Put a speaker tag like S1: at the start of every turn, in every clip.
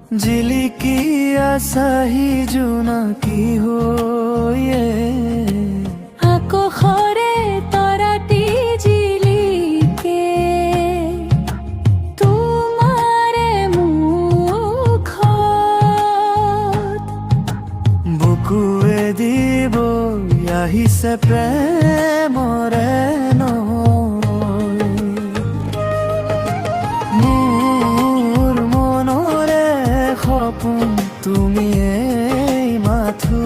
S1: জিলিকি আছাহি জোনাকী হৈয়ে
S2: আকাশৰে তৰাটি জিলিকে তোমাৰে মুখত
S1: বুকুৱে দিব আহিছে প্ৰেমৰে নৈ। মোৰ মনৰে সপোন তুমিয়েই মাথো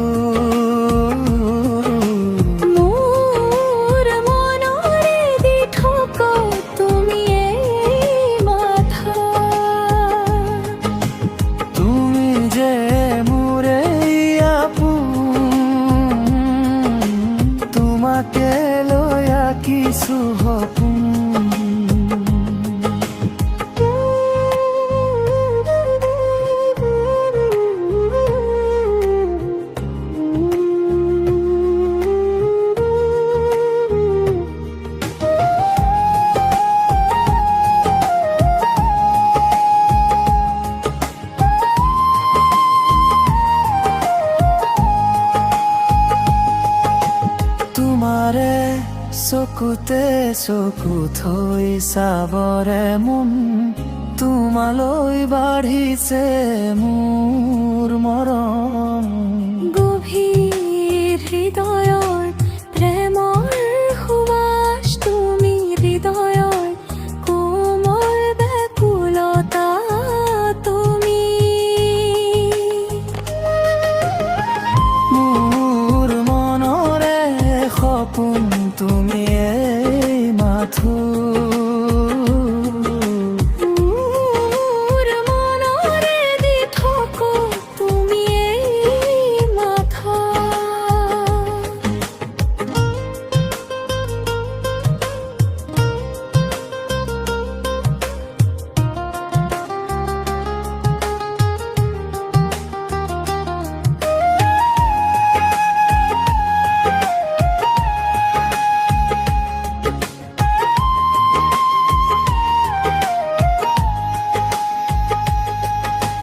S2: মোৰ মনৰে দি থকা তুমিয়েই মাথা
S1: তুমি যে মোৰে আপোন তোমাকে লৈ আঁকিছো সপোন। তোমাৰে চকুতে চকু থৈ চাবৰে মন তোমালৈ বাঢ়িছে মোৰ মৰম।